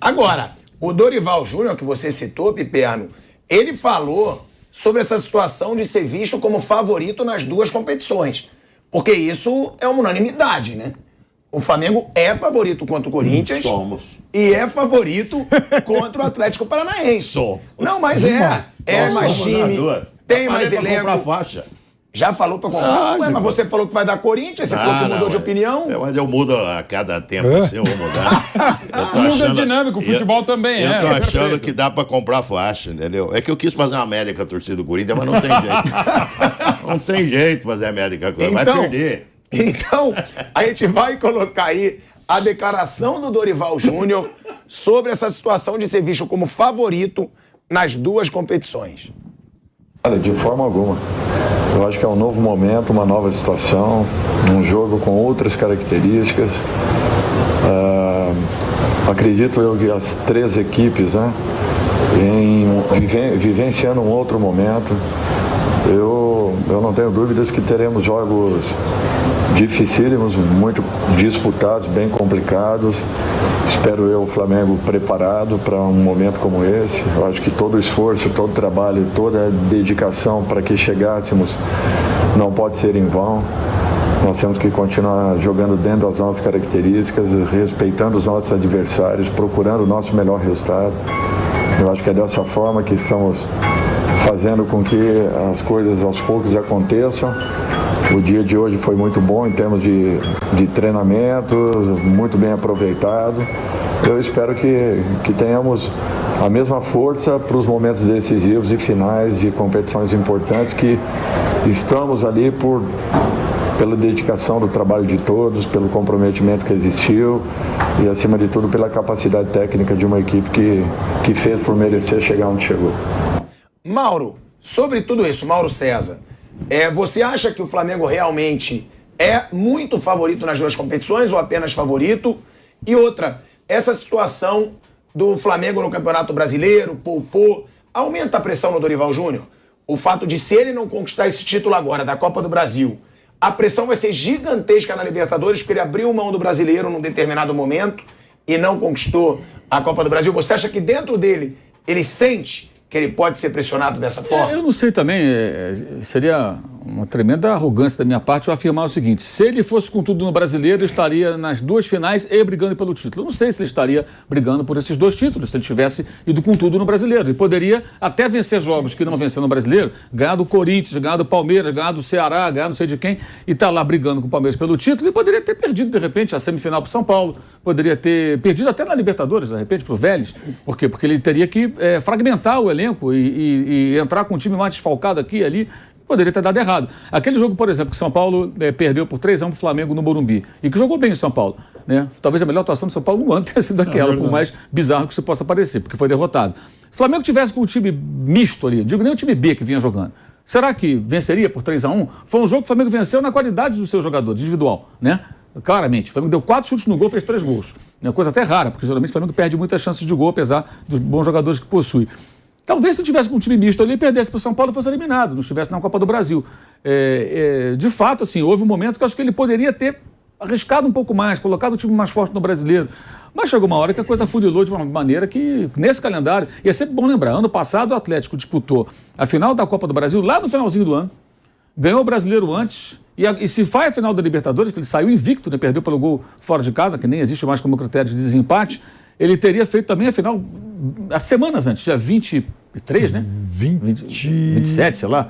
Agora, o Dorival Júnior, que você citou, Piperno, ele falou sobre essa situação de ser visto como favorito nas duas competições. Porque isso é uma unanimidade, né? O Flamengo é favorito contra o Corinthians. Somos. E é favorito contra o Atlético Paranaense. Somos. Não, mas é mais time, tem mais elenco. Comprar faixa. Já falou pra comprar? Ué, mas você falou que vai dar Corinthians, você falou que mudou de opinião. Mas eu mudo a cada tempo, assim, eu vou mudar. Muda dinâmico, o futebol também eu tô achando perfeito. que dá pra comprar faixa, entendeu? É que eu quis fazer uma média com a torcida do Corinthians, mas não tem jeito. Não tem jeito fazer a média com ela, vai perder. Então, a gente vai colocar aí a declaração do Dorival Júnior sobre essa situação de ser visto como favorito nas duas competições. Olha, de forma alguma. Eu acho que é um novo momento, uma nova situação, um jogo com outras características. Acredito eu que as três equipes, né, vivenciando um outro momento, eu não tenho dúvidas que teremos jogos dificílimos, muito disputados, bem complicados. Espero eu o Flamengo preparado para um momento como esse. Eu acho que todo o esforço, todo o trabalho, toda a dedicação para que chegássemos não pode ser em vão. Nós temos que continuar jogando dentro das nossas características, respeitando os nossos adversários, procurando o nosso melhor resultado. Eu acho que é dessa forma que estamos fazendo com que as coisas aos poucos aconteçam. O dia de hoje foi muito bom em termos de treinamento, muito bem aproveitado. Eu espero que tenhamos a mesma força para os momentos decisivos e finais de competições importantes, que estamos ali pela dedicação do trabalho de todos, pelo comprometimento que existiu e, acima de tudo, pela capacidade técnica de uma equipe que fez por merecer chegar onde chegou. Mauro, sobre tudo isso, Mauro César, você acha que o Flamengo realmente é muito favorito nas duas competições ou apenas favorito? E outra, essa situação do Flamengo no Campeonato Brasileiro, poupou, aumenta a pressão no Dorival Júnior? O fato de, se ele não conquistar esse título agora da Copa do Brasil, a pressão vai ser gigantesca na Libertadores, porque ele abriu mão do Brasileiro num determinado momento e não conquistou a Copa do Brasil. Você acha que dentro dele, ele sente que ele pode ser pressionado dessa forma? Eu não sei também, seria uma tremenda arrogância da minha parte eu afirmar o seguinte: se ele fosse com tudo no Brasileiro, ele estaria nas duas finais e brigando pelo título. Eu não sei se ele estaria brigando por esses dois títulos, se ele tivesse ido com tudo no Brasileiro. Ele poderia até vencer jogos que não venceu no Brasileiro, ganhar do Corinthians, ganhar do Palmeiras, ganhar do Ceará, ganhar não sei de quem, e estar lá brigando com o Palmeiras pelo título, e poderia ter perdido, de repente, a semifinal para o São Paulo, poderia ter perdido até na Libertadores, de repente, para o Vélez. Por quê? Porque ele teria que fragmentar o elenco e entrar com um time mais desfalcado aqui e ali. Poderia ter dado errado. Aquele jogo, por exemplo, que São Paulo perdeu por 3-1 para o Flamengo no Morumbi, e que jogou bem o São Paulo, né? Talvez a melhor atuação do São Paulo no ano tenha sido aquela, por mais bizarro que isso possa parecer, porque foi derrotado. Se o Flamengo tivesse com um time misto ali, digo nem o time B que vinha jogando, será que venceria por 3-1? Foi um jogo que o Flamengo venceu na qualidade dos seus jogadores, individual, né? Claramente. O Flamengo deu 4 chutes no gol, fez 3 gols. É uma coisa até rara, porque geralmente o Flamengo perde muitas chances de gol, apesar dos bons jogadores que possui. Talvez se tivesse com um time misto ali, e perdesse para o São Paulo e fosse eliminado, não estivesse na Copa do Brasil. De fato, assim, houve um momento que eu acho que ele poderia ter arriscado um pouco mais, colocado o time mais forte no Brasileiro. Mas chegou uma hora que a coisa funilou de uma maneira que, nesse calendário, e é sempre bom lembrar, ano passado o Atlético disputou a final da Copa do Brasil lá no finalzinho do ano, ganhou o Brasileiro antes, e se vai a final da Libertadores, que ele saiu invicto, né, perdeu pelo gol fora de casa, que nem existe mais como critério de desempate, ele teria feito também a final há semanas antes, dia 23, né? 27, sei lá.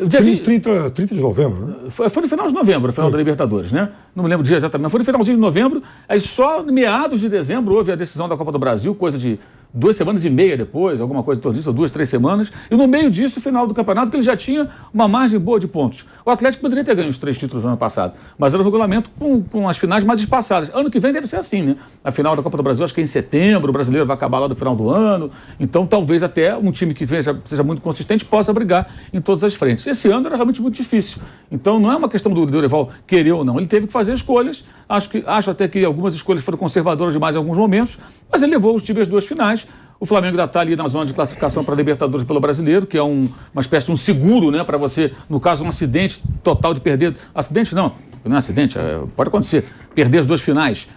Dia 30 de novembro, né? Foi no final de novembro, a final da Libertadores, né? Não me lembro o dia exatamente, mas foi no finalzinho de novembro, aí só em meados de dezembro houve a decisão da Copa do Brasil, coisa de 2 semanas e meia depois, alguma coisa em torno disso, ou 2, 3 semanas, e no meio disso, o final do campeonato, que ele já tinha uma margem boa de pontos. O Atlético poderia ter ganho os 3 títulos no ano passado, mas era um regulamento com as finais mais espaçadas. Ano que vem deve ser assim, né? A final da Copa do Brasil, acho que é em setembro, o Brasileiro vai acabar lá no final do ano, então talvez até um time que seja muito consistente possa brigar em todas as frentes. Esse ano era realmente muito difícil, então não é uma questão do Dorival querer ou não, ele teve que fazer escolhas, acho até que algumas escolhas foram conservadoras demais em alguns momentos, mas ele levou os times às 2 finais. O Flamengo ainda está ali na zona de classificação para a Libertadores pelo Brasileiro, que é uma espécie de um seguro, né, para você, no caso, um acidente total de perder. Acidente não é acidente, pode acontecer. Perder as 2 finais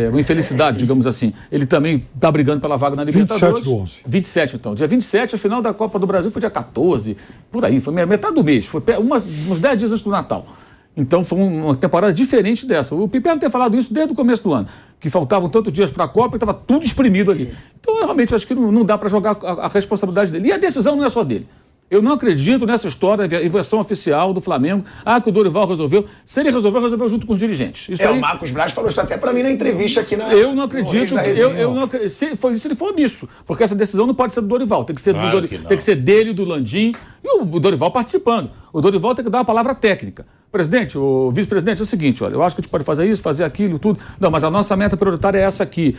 uma infelicidade, digamos assim. Ele também está brigando pela vaga na Libertadores. 27/11. 27, então. Dia 27, a final da Copa do Brasil foi dia 14, por aí, foi metade do mês, foi uns 10 dias antes do Natal. Então foi uma temporada diferente dessa. O Piperno tem falado isso desde o começo do ano, que faltavam tantos dias para a Copa e estava tudo espremido ali. Então eu realmente acho que não dá para jogar a responsabilidade dele. E a decisão não é só dele. Eu não acredito nessa história de versão oficial do Flamengo. Que o Dorival resolveu. Se ele resolveu junto com os dirigentes. Isso aí... O Marcos Braz falou isso até para mim na entrevista aqui na... Eu não acredito. Se ele for omisso. Porque essa decisão não pode ser do Dorival. Tem que ser, tem que ser dele, do Landim. E o Dorival participando. O Dorival tem que dar uma palavra técnica. Presidente, o vice-presidente, é o seguinte, olha, eu acho que a gente pode fazer isso, fazer aquilo, tudo. Não, mas a nossa meta prioritária é essa aqui.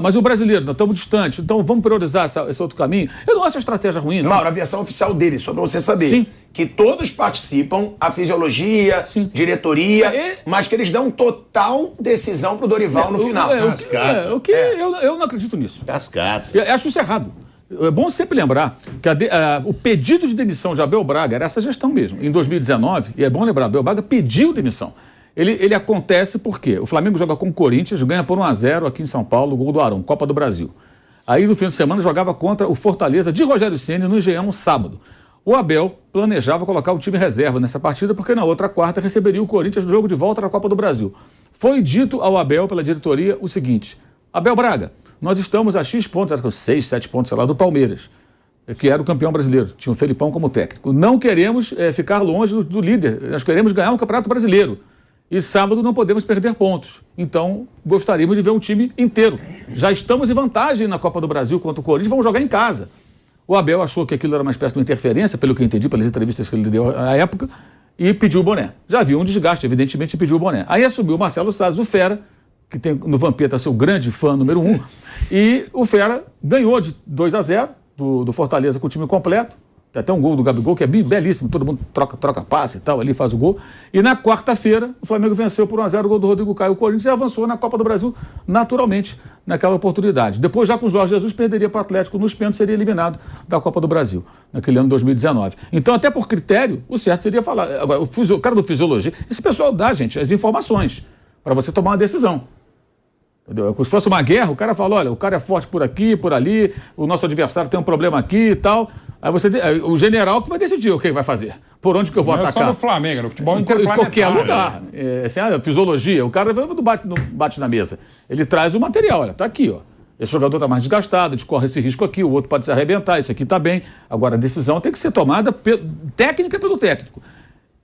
Mas o brasileiro, nós estamos distantes, então vamos priorizar esse outro caminho. Eu não acho a estratégia ruim, não. Mauro, a versão oficial dele, só para você saber. Sim. Que todos participam, a fisiologia, diretoria, mas que eles dão total decisão pro Dorival no final. Eu não acredito nisso. Cascata. Eu acho isso errado. É bom sempre lembrar que o pedido de demissão de Abel Braga era essa gestão mesmo. Em 2019, e é bom lembrar, Abel Braga pediu demissão. Ele acontece porque o Flamengo joga com o Corinthians, ganha por 1-0 aqui em São Paulo, gol do Arão, Copa do Brasil. Aí no fim de semana jogava contra o Fortaleza de Rogério Ceni no Engenhão no sábado. O Abel planejava colocar o time reserva nessa partida porque na outra quarta receberia o Corinthians no jogo de volta na Copa do Brasil. Foi dito ao Abel pela diretoria o seguinte: Abel Braga, nós estamos a X pontos, era 6, 7 pontos, sei lá, do Palmeiras, que era o campeão brasileiro, tinha o Felipão como técnico. Não queremos ficar longe do líder, nós queremos ganhar um campeonato brasileiro. E sábado não podemos perder pontos. Então, gostaríamos de ver um time inteiro. Já estamos em vantagem na Copa do Brasil contra o Corinthians, vamos jogar em casa. O Abel achou que aquilo era uma espécie de interferência, pelo que eu entendi, pelas entrevistas que ele deu à época, e pediu o boné. Já havia um desgaste, evidentemente, e pediu o boné. Aí assumiu o Marcelo Salles, o Fera, que tem no Vampeta seu grande fã número 1, e o Fera ganhou de 2-0 do Fortaleza com o time completo. Tem até um gol do Gabigol que é belíssimo, todo mundo troca passe e tal, ali faz o gol. E na quarta-feira, o Flamengo venceu por 1-0 o gol do Rodrigo Caio. O Corinthians e avançou na Copa do Brasil naturalmente naquela oportunidade. Depois, já com o Jorge Jesus, perderia para o Atlético nos pênaltis, seria eliminado da Copa do Brasil, naquele ano de 2019. Então, até por critério, o certo seria falar. Agora, o cara do Fisiologia, esse pessoal dá, gente, as informações para você tomar uma decisão. Entendeu? Se fosse uma guerra, o cara fala, olha, o cara é forte por aqui, por ali, o nosso adversário tem um problema aqui e tal. Aí o general que vai decidir o que vai fazer, por onde que eu vou atacar. Não é só no Flamengo, no futebol em qualquer lugar. A fisiologia, o cara não bate na mesa. Ele traz o material, olha, tá aqui, ó. Esse jogador está mais desgastado, a gente corre esse risco aqui, o outro pode se arrebentar, esse aqui está bem. Agora, a decisão tem que ser tomada técnica pelo técnico,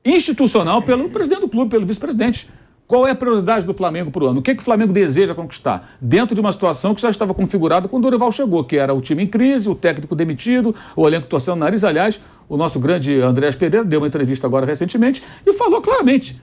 institucional pelo presidente do clube, pelo vice-presidente. Qual é a prioridade do Flamengo para o ano? O que o Flamengo deseja conquistar? Dentro de uma situação que já estava configurada quando o Dorival chegou, que era o time em crise, o técnico demitido, o elenco torcendo o nariz. Aliás, o nosso grande Andrés Pereira deu uma entrevista agora recentemente e falou claramente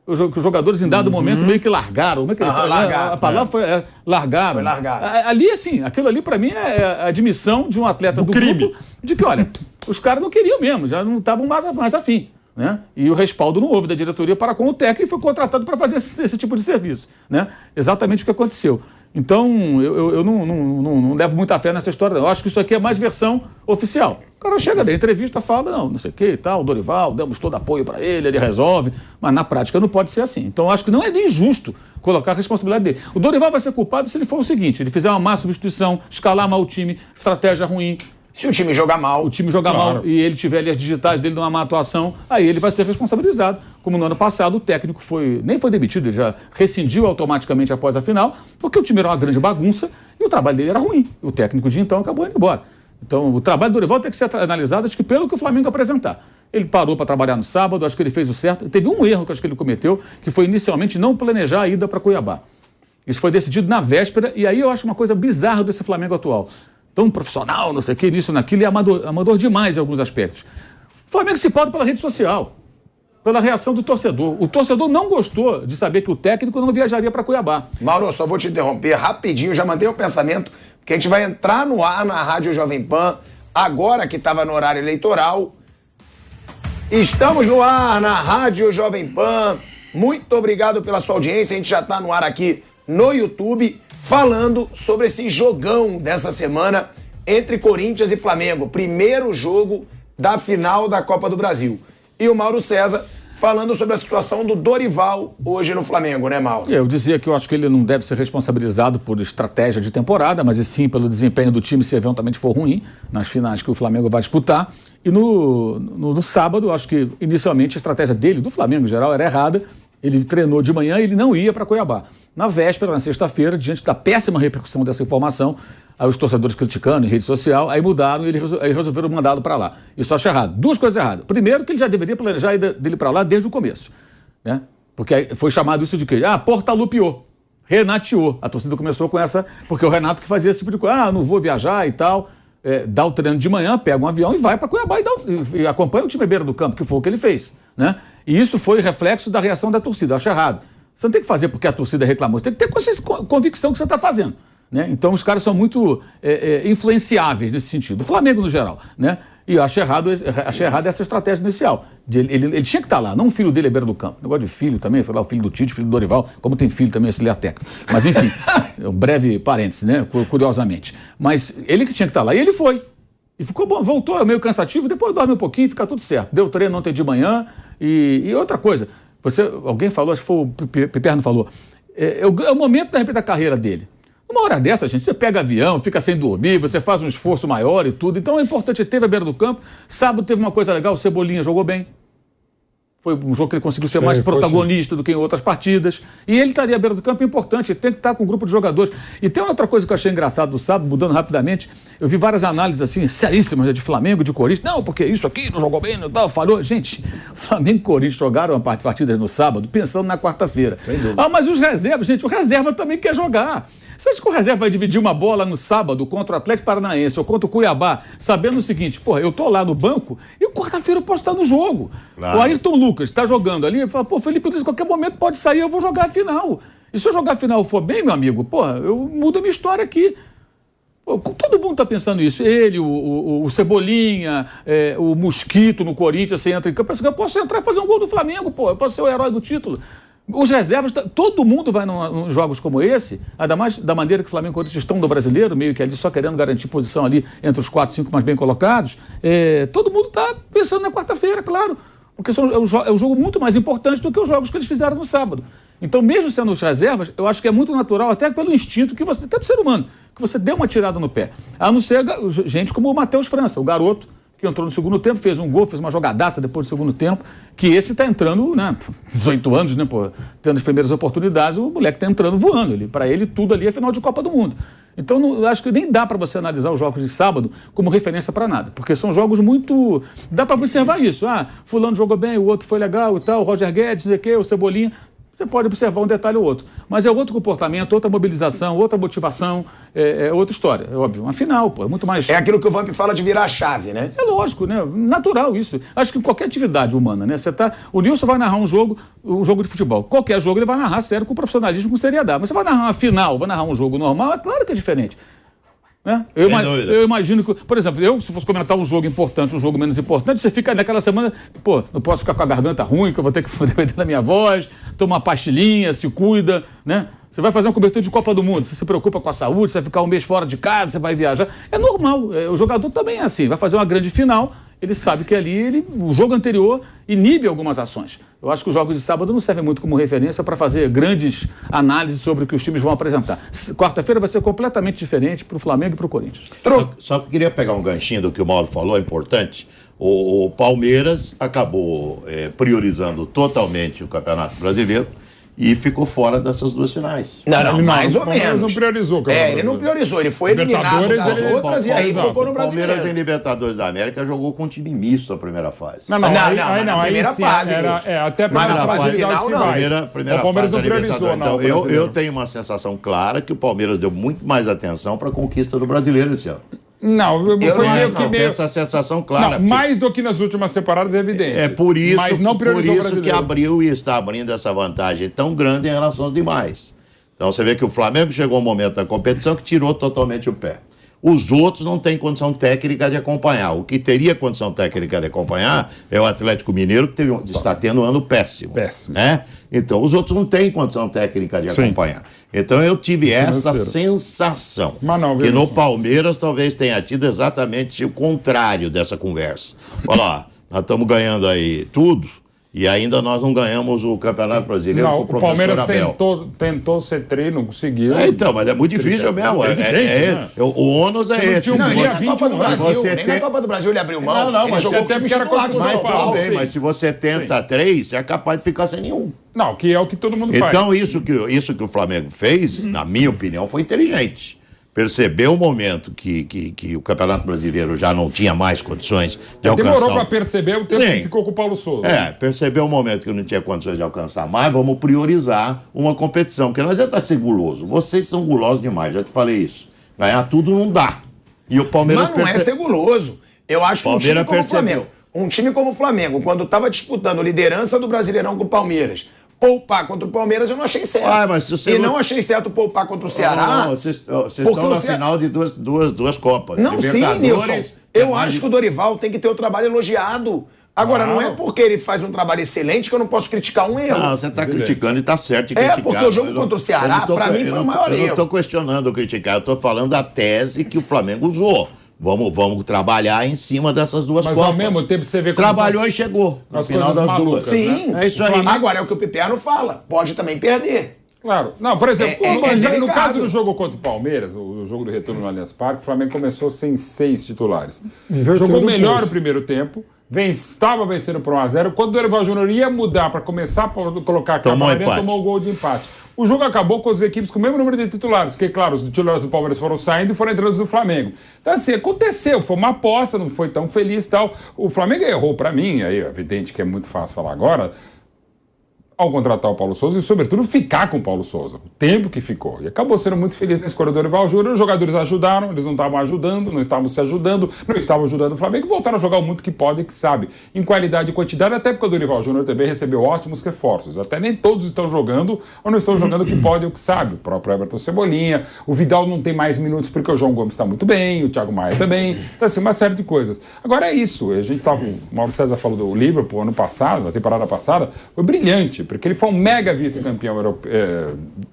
que os jogadores em dado momento meio que largaram. A palavra foi largaram. Foi largado. Ali, assim, aquilo ali para mim é a admissão de um atleta do grupo de que, olha, os caras não queriam mesmo, já não estavam mais afim. Né? E o respaldo não houve da diretoria para com o técnico e foi contratado para fazer esse tipo de serviço. Né? Exatamente o que aconteceu. Então, eu não levo muita fé nessa história. Eu acho que isso aqui é mais versão oficial. O cara chega da entrevista, fala, não sei o que e tal, o Dorival, damos todo apoio para ele resolve. Mas na prática não pode ser assim. Então, eu acho que não é nem justo colocar a responsabilidade dele. O Dorival vai ser culpado se ele for o seguinte, ele fizer uma má substituição, escalar mal o time, estratégia ruim. Se o time jogar mal. O time jogar mal e ele tiver ali as digitais dele numa má atuação, aí ele vai ser responsabilizado. Como no ano passado o técnico nem foi demitido, ele já rescindiu automaticamente após a final, porque o time era uma grande bagunça e o trabalho dele era ruim. O técnico de então acabou indo embora. Então o trabalho do Dorival tem que ser analisado, acho que pelo que o Flamengo apresentar. Ele parou para trabalhar no sábado, acho que ele fez o certo. Teve um erro que acho que ele cometeu, que foi inicialmente não planejar a ida para Cuiabá. Isso foi decidido na véspera e aí eu acho uma coisa bizarra desse Flamengo atual. Tão profissional, não sei o que, nisso, naquilo, e amador demais em alguns aspectos. O Flamengo se pauta pela rede social, pela reação do torcedor. O torcedor não gostou de saber que o técnico não viajaria para Cuiabá. Mauro, só vou te interromper rapidinho, já mandei o pensamento, porque a gente vai entrar no ar na Rádio Jovem Pan, agora que estava no horário eleitoral. Estamos no ar na Rádio Jovem Pan. Muito obrigado pela sua audiência, a gente já está no ar aqui no YouTube, falando sobre esse jogão dessa semana entre Corinthians e Flamengo. Primeiro jogo da final da Copa do Brasil. E o Mauro César falando sobre a situação do Dorival hoje no Flamengo, né, Mauro? Eu dizia que eu acho que ele não deve ser responsabilizado por estratégia de temporada, mas sim pelo desempenho do time se eventualmente for ruim nas finais que o Flamengo vai disputar. E no sábado, eu acho que inicialmente a estratégia dele, do Flamengo em geral, era errada. Ele treinou de manhã e ele não ia para Cuiabá. Na véspera, na sexta-feira, diante da péssima repercussão dessa informação, aí os torcedores criticando em rede social, aí mudaram e aí resolveram mandá-lo para lá. Isso eu acho errado. Duas coisas erradas. Primeiro, que ele já deveria planejar a ida dele para lá desde o começo, né? Porque aí foi chamado isso de quê? Portalupiou, renateou. A torcida começou com essa, porque o Renato que fazia esse tipo de coisa, não vou viajar e tal, dá o treino de manhã, pega um avião e vai para Cuiabá e acompanha o time à beira do campo, que foi o que ele fez, né? E isso foi reflexo da reação da torcida. Eu acho errado. Você não tem que fazer porque a torcida reclamou, você tem que ter convicção que você está fazendo, né? Então os caras são muito influenciáveis nesse sentido. O Flamengo no geral, né? E eu achei errado essa estratégia inicial. Ele tinha que estar lá, não o filho dele à beira do campo. Negócio de filho também, foi lá o filho do Tite, filho do Dorival, como tem filho também, auxiliar técnico. Mas enfim, um breve parênteses, né? Curiosamente. Mas ele que tinha que estar lá, e ele foi. E ficou bom, voltou meio cansativo, depois dorme um pouquinho, fica tudo certo. Deu treino ontem de manhã. E outra coisa, alguém falou, acho que foi o Piperno falou, é o momento da carreira dele. Uma hora dessa, gente, você pega avião, fica sem dormir, você faz um esforço maior e tudo. Então é importante, ele teve a beira do campo. Sábado teve uma coisa legal, o Cebolinha jogou bem. Foi um jogo que ele conseguiu ser mais protagonista do que em outras partidas. E ele estaria à beira do campo, é importante, ele tem que estar com um grupo de jogadores. E tem outra coisa que eu achei engraçado do sábado, mudando rapidamente, eu vi várias análises assim, seríssimas, de Flamengo, de Corinthians. Não, porque isso aqui não jogou bem, não tal, falhou. Gente, Flamengo e Corinthians jogaram partidas no sábado, pensando na quarta-feira. Mas os reservas, gente, o reserva também quer jogar. Você acha que o reserva vai dividir uma bola no sábado contra o Atlético Paranaense ou contra o Cuiabá, sabendo o seguinte, eu tô lá no banco e quarta-feira eu posso estar no jogo. Claro. O Ayrton Lucas está jogando ali, ele fala, Felipe Luiz, qualquer momento pode sair, eu vou jogar a final. E se eu jogar a final for bem, meu amigo, eu mudo a minha história aqui. Todo mundo está pensando isso. Ele, o Cebolinha, o Mosquito no Corinthians, você entra em campo, eu posso entrar e fazer um gol do Flamengo, eu posso ser o herói do título. Os reservas, todo mundo vai em jogos como esse, ainda mais da maneira que o Flamengo e o Corinthians estão no brasileiro, meio que ali só querendo garantir posição ali entre os 4, 5 mais bem colocados. Todo mundo está pensando na quarta-feira, claro, porque é um jogo muito mais importante do que os jogos que eles fizeram no sábado. Então, mesmo sendo os reservas, eu acho que é muito natural, até pelo instinto que você, até do ser humano, que você dê uma tirada no pé. A não ser gente como o Matheus França, o garoto, que entrou no segundo tempo, fez um gol, fez uma jogadaça depois do segundo tempo, que esse está entrando, 18 anos, tendo as primeiras oportunidades, o moleque está entrando voando. Para ele, tudo ali é final de Copa do Mundo. Então, acho que nem dá para você analisar os jogos de sábado como referência para nada, porque são jogos muito... Dá para observar isso. Fulano jogou bem, o outro foi legal e tal, o Roger Guedes, o Cebolinha... Você pode observar um detalhe ou outro. Mas é outro comportamento, outra mobilização, outra motivação, é outra história, é óbvio. Afinal, é muito mais... É aquilo que o Vamp fala de virar a chave, né? É lógico, né? Natural isso. Acho que em qualquer atividade humana, né? O Nilson vai narrar um jogo de futebol. Qualquer jogo ele vai narrar sério, com profissionalismo, com seriedade. Mas você vai narrar uma final, vai narrar um jogo normal, é claro que é diferente. Né? Eu imagino que, por exemplo, se fosse comentar um jogo importante, um jogo menos importante, você fica naquela semana, não posso ficar com a garganta ruim, que eu vou ter que depender da minha voz, toma uma pastilhinha, se cuida, né? Você vai fazer uma cobertura de Copa do Mundo, você se preocupa com a saúde, você vai ficar um mês fora de casa, você vai viajar. É normal, o jogador também é assim, vai fazer uma grande final, ele sabe que ali o jogo anterior inibe algumas ações. Eu acho que os jogos de sábado não servem muito como referência para fazer grandes análises sobre o que os times vão apresentar. Quarta-feira vai ser completamente diferente para o Flamengo e para o Corinthians. Só que queria pegar um ganchinho do que o Mauro falou, é importante. O Palmeiras acabou priorizando totalmente o Campeonato Brasileiro e ficou fora dessas duas finais. Não, mais ou menos. Não priorizou. Ele não priorizou, ele foi eliminado das outras e aí ficou no Brasileiro. O Palmeiras em Libertadores da América jogou com um time misto a primeira fase. Na primeira fase. Até para facilidade que vai. O Palmeiras não priorizou, não. Então, eu tenho uma sensação clara que o Palmeiras deu muito mais atenção para a conquista do Brasileiro esse ano. Não, eu tenho essa sensação clara. Não, mais do que nas últimas temporadas, é evidente. É por isso, mas não priorizou por isso que abriu e está abrindo essa vantagem tão grande em relação aos demais. Então você vê que o Flamengo chegou a um momento da competição que tirou totalmente o pé. Os outros não têm condição técnica de acompanhar. O que teria condição técnica de acompanhar é o Atlético Mineiro, que está tendo um ano péssimo. Né? Então, os outros não têm condição técnica de acompanhar. Então, eu tive essa sensação. Que no Palmeiras talvez tenha tido exatamente o contrário dessa conversa. Olha lá, nós estamos ganhando aí tudo E ainda nós não ganhamos o Campeonato Brasileiro Não, com o o professor Palmeiras Abel. tentou ser tri, não conseguiu. Então, mas é muito difícil mesmo. Né? O ônus é esse. tinha um Não, dia nem na Copa do Brasil, você nem tem- na Copa do Brasil ele abriu mão. Não, ele mas jogou até com o time porque era titular do contra o São São Mas Paulo, Paulo. tudo bem, sim. mas se você tenta 3, você é capaz de ficar sem nenhum. Não, que é o que todo mundo faz. Então, isso que o Flamengo fez, na minha opinião, foi inteligente. Percebeu o momento que o Campeonato Brasileiro já não tinha mais condições de alcançar. Demorou para perceber o tempo Sim. que ficou com o Paulo Souza. Percebeu o momento que não tinha condições de alcançar mais, vamos priorizar uma competição, porque não adianta ser guloso. Vocês são gulosos demais, já te falei isso. Ganhar tudo não dá. E o Palmeiras Mas não é ser guloso. Eu acho que um time Palmeiras como o percebeu. Flamengo, quando estava disputando liderança do Brasileirão com o Palmeiras, poupar contra o Palmeiras eu não achei certo. Mas se você e não- não achei certo poupar contra o Ceará. Não, vocês porque estão o na Ceará- final de duas Copas. Não, sim, Libertadores, Nilson. é Eu mais acho de- que o Dorival tem que ter o trabalho elogiado. Agora, não é porque ele faz um trabalho excelente que eu não posso criticar um erro. Não, você está criticando e está certo de É, criticar. porque o jogo Eu não- contra o Ceará, eu não tô- pra mim, eu foi não- o maior Eu não erro. estou questionando o criticar, eu estou falando da tese que o Flamengo usou. Vamos trabalhar em cima dessas duas Mas, Copas. ao mesmo tempo, você vê como Trabalhou são e chegou. No as final coisas das malucas, duas. né? Sim. É isso aí. Agora é o que o Piperno fala. Pode também perder. Claro. Não, por exemplo, no delicado. caso do jogo contra o Palmeiras, o jogo do retorno no Allianz Parque, o Flamengo começou sem 6 titulares. Inverteu Jogou depois. melhor o primeiro tempo, estava vencendo por 1-0. Quando o Dorival Júnior ia mudar para começar a colocar a Tomou Camarena, empate. tomou o gol de empate. O jogo acabou com as equipes com o mesmo número de titulares, porque, claro, os titulares do Palmeiras foram saindo e foram entrando os do Flamengo. Então, assim, aconteceu, foi uma aposta, não foi tão feliz e tal. O Flamengo errou para mim, aí é evidente que é muito fácil falar agora, ao contratar o Paulo Souza e, sobretudo, ficar com o Paulo Souza. O tempo que ficou. E acabou sendo muito feliz nesse corredor Dorival Júnior. Os jogadores ajudaram, eles não estavam ajudando, não estavam se ajudando, não estavam ajudando o Flamengo e voltaram a jogar o muito que pode e que sabe. Em qualidade e quantidade, até porque o Dorival Júnior também recebeu ótimos reforços. Até nem todos estão jogando ou não estão jogando o que pode e o que sabe. O próprio Everton Cebolinha, o Vidal não tem mais minutos porque o João Gomes está muito bem, o Thiago Maia também. Então, assim, uma série de coisas. Agora é isso. A gente tava, o Mauro César falou do Liverpool ano passado, na temporada passada, foi brilhante, porque ele foi um mega vice-campeão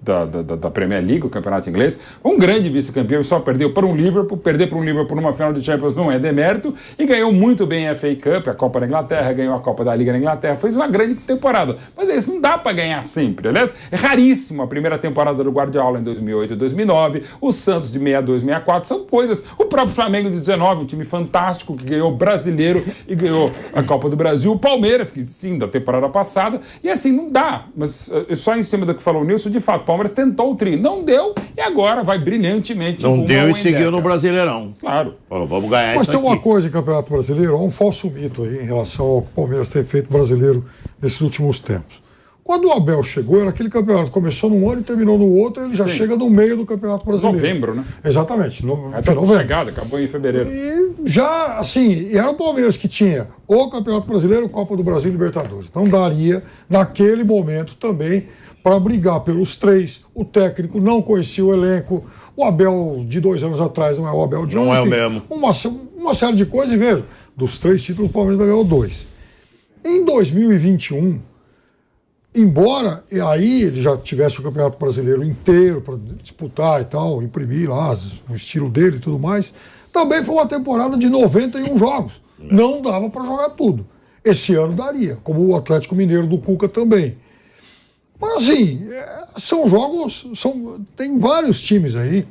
da Premier League, o campeonato inglês, um grande vice-campeão e só perdeu para um Liverpool. Perder para um Liverpool numa final de Champions não é demérito, e ganhou muito bem a FA Cup, a Copa da Inglaterra, ganhou a Copa da Liga da Inglaterra, fez uma grande temporada. Mas é isso, não dá para ganhar sempre. Aliás, é raríssimo a primeira temporada do Guardiola em 2008 e 2009, o Santos de 62, 64, são coisas. O próprio Flamengo de 19, um time fantástico que ganhou o Brasileiro e ganhou a Copa do Brasil, o Palmeiras, que sim, da temporada passada, e assim, não dá. Mas só em cima do que falou o Nilson, de fato, o Palmeiras tentou o tri, não deu, e agora vai brilhantemente. Não rumo deu ao e seguiu Endeca. no Brasileirão. Claro. Falou, vamos ganhar Mas isso tem uma aqui. coisa em Campeonato Brasileiro, há um falso mito aí em relação ao que o Palmeiras tem feito brasileiro nesses últimos tempos. Quando o Abel chegou, era aquele campeonato que começou num ano e terminou no outro, ele já chega no meio do Campeonato Brasileiro. Novembro, né? Exatamente, no Até novembro. chegada, acabou em fevereiro. E já, assim, era o Palmeiras que tinha o Campeonato Brasileiro, Copa do Brasil e Libertadores. Não daria, naquele momento também, para brigar pelos três. O técnico não conhecia o elenco. O Abel de 2 anos atrás não é o Abel de Não hoje. é o Enfim, mesmo. Uma série de coisas, e veja, dos 3 títulos, o Palmeiras ganhou 2. Em 2021, embora aí ele já tivesse o Campeonato Brasileiro inteiro para disputar e tal, imprimir lá o estilo dele e tudo mais, também foi uma temporada de 91 jogos. Não dava para jogar tudo. Esse ano daria, como o Atlético Mineiro do Cuca também. Mas assim, são jogos, tem vários times aí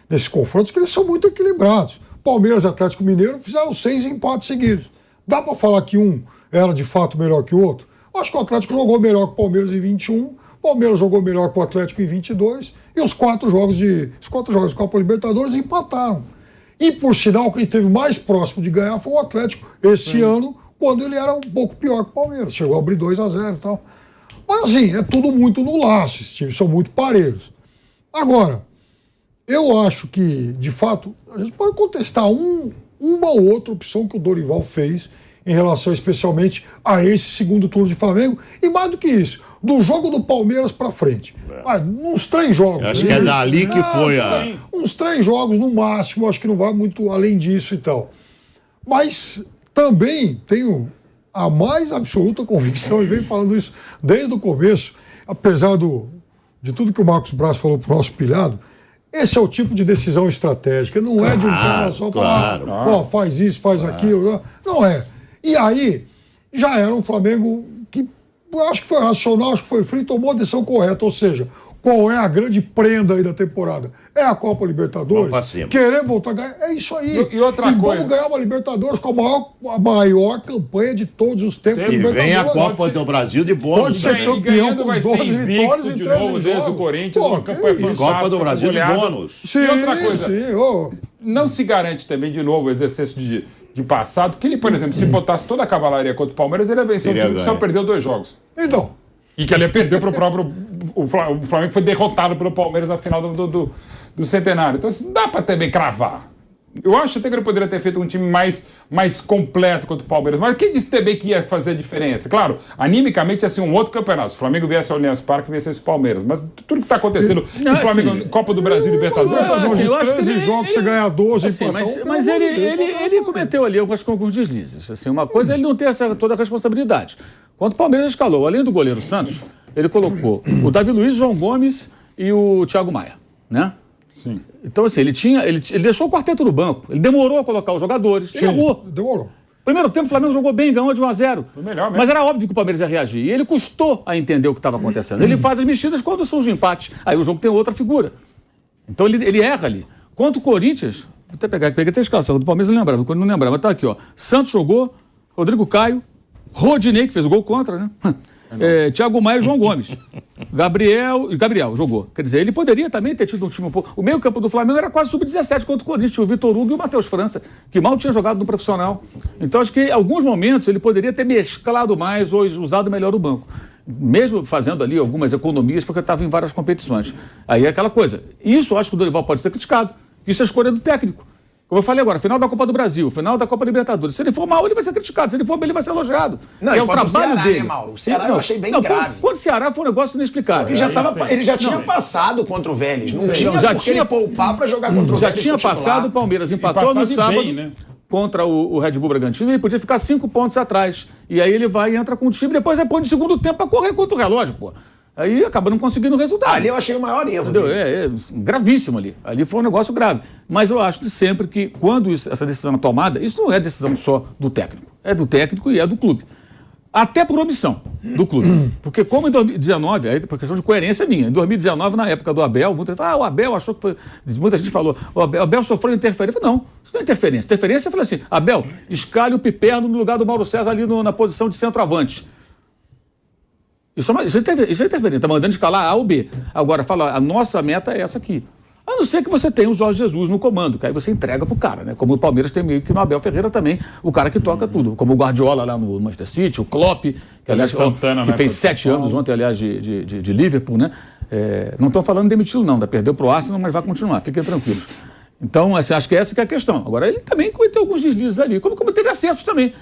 nesses confrontos que eles são muito equilibrados. Palmeiras e Atlético Mineiro fizeram 6 empates seguidos. Dá para falar que um era de fato melhor que o outro? Acho que o Atlético jogou melhor que o Palmeiras em 21, o Palmeiras jogou melhor que o Atlético em 22, e os 4 jogos de Copa Libertadores empataram. E por sinal, quem esteve mais próximo de ganhar foi o Atlético esse ano, quando ele era um pouco pior que o Palmeiras. Chegou a abrir 2-0 e tal. Mas assim, é tudo muito no laço, esses times são muito parelhos. Agora, eu acho que, de fato, a gente pode contestar uma ou outra opção que o Dorival fez em relação especialmente a esse segundo turno de Flamengo, e mais do que isso, do jogo do Palmeiras para frente. Uns 3 jogos. Acho que é dali que foi a... Uns 3 jogos no máximo, acho que não vai muito além disso e tal. Mas também tenho a mais absoluta convicção, e venho falando isso desde o começo, apesar de tudo que o Marcos Braz falou pro nosso pilhado, esse é o tipo de decisão estratégica, não é de um cara só falar, faz isso, faz aquilo, não é. E aí, já era um Flamengo que acho que foi racional, acho que foi frio, tomou a decisão correta. Ou seja, qual é a grande prenda aí da temporada? É a Copa Libertadores? Vamos pra cima. Querer voltar a ganhar? É isso aí. E outra coisa. Vamos ganhar uma Libertadores com a maior campanha de todos os tempos. E vem a Copa do Brasil de bônus. Pode ser também. campeão com vai 12 ser vitórias invicto em de 13 novo desde o jogos. Corinthians, uma campanha fantástica. Copa do Brasil de goleadas. bônus. Sim, E outra coisa, sim. não se garante também, de novo, o exercício de passado, que ele, por exemplo, se botasse toda a cavalaria contra o Palmeiras, ele ia vencer um Teria time que só ganho. perdeu 2 jogos. Então, E que ele ia perder para o próprio... O Flamengo foi derrotado pelo Palmeiras na final do Centenário. Então, assim, não dá para também cravar. Eu acho até que ele poderia ter feito um time mais completo contra o Palmeiras. Mas quem disse também que ia fazer a diferença? Claro, animicamente ia ser um outro campeonato. Se o Flamengo viesse ao Allianz Parque, vencesse o Palmeiras. Mas tudo que está acontecendo no Flamengo, assim, Copa do Brasil, Libertadores... Libertadores assim, eu de acho que 13 ele- jogos, você ganhar 12, Assim, empatar mas um, mas pelo amor de ele Deus, cometeu ali alguns deslizes. Assim, uma coisa é ele não ter toda a responsabilidade. Quando o Palmeiras escalou, além do goleiro Santos, ele colocou o Davi Luiz, João Gomes e o Thiago Maia, né? Sim. Então, assim, ele deixou o quarteto no banco. Ele demorou a colocar os jogadores. Ele errou. Demorou. Primeiro tempo, o Flamengo jogou bem, ganhou de 1-0. Foi melhor mesmo. Mas era óbvio que o Palmeiras ia reagir. E ele custou a entender o que estava acontecendo. Ele faz as mexidas quando surge o empate. Aí o jogo tem outra figura. Então ele erra ali. Quanto o Corinthians, vou até peguei até a escalação do Palmeiras, não lembrava, do Corinthians não lembrava, mas tá aqui, ó. Santos jogou, Rodrigo Caio, Rodinei, que fez o gol contra, né? Thiago Maia e João Gomes. Gabriel jogou. Quer dizer, ele poderia também ter tido um time um pouco... O meio-campo do Flamengo era quase sub-17 contra o Corinthians. Tinha o Vitor Hugo e o Matheus França, que mal tinha jogado no profissional. Então, acho que em alguns momentos ele poderia ter mesclado mais ou usado melhor o banco. Mesmo fazendo ali algumas economias, porque estava em várias competições. Aí é aquela coisa. Isso eu acho que o Dorival pode ser criticado. Isso é a escolha do técnico. Como eu falei agora, final da Copa do Brasil, final da Copa Libertadores. Se ele for mal, ele vai ser criticado. Se ele for bem, ele vai ser elogiado. Não, é e o contra o trabalho Ceará, dele. né, Mauro? O Ceará eu achei bem grave. Quando o Ceará foi um negócio inexplicável. Ele já tinha passado contra o Vélez. Não tinha já porque tinha- ele poupar para jogar contra o Já Vélez. tinha com o titular. passado, o Palmeiras empatou passado no e sábado bem, né? contra o Red Bull Bragantino e ele podia ficar 5 pontos atrás. E aí ele vai e entra com o time, depois é põe de segundo tempo para correr contra o relógio, pô. Aí acaba não conseguindo o resultado. Ali eu achei o maior erro. Entendeu? dele. É gravíssimo ali. Ali foi um negócio grave. Mas eu acho de sempre que quando essa decisão é tomada, isso não é decisão só do técnico. É do técnico e é do clube. Até por omissão do clube. Porque como em 2019, aí por questão de coerência minha, em 2019, na época do Abel, muita gente fala, o Abel achou que foi... Muita gente falou, o Abel sofreu interferência. Eu falei, não, isso não é interferência. Interferência, eu falei assim, Abel, escalhe o Piperno no lugar do Mauro César ali na posição de centroavante. Isso é interferência, está mandando escalar A ou B. Agora, fala, a nossa meta é essa aqui. A não ser que você tenha o Jorge Jesus no comando, que aí você entrega pro cara, né? Como o Palmeiras tem meio que no Abel Ferreira também, o cara que toca tudo. Como o Guardiola lá no Manchester City, o Klopp, que, aliás, Santana, que né, fez pro 7 São Paulo. anos ontem, aliás, de Liverpool, né? Não estou falando de demiti-lo, não. Perdeu pro Arsenal, mas vai continuar. Fiquem tranquilos. Então, assim, acho que essa que é a questão. Agora, ele também cometeu alguns deslizes ali, como teve acertos também.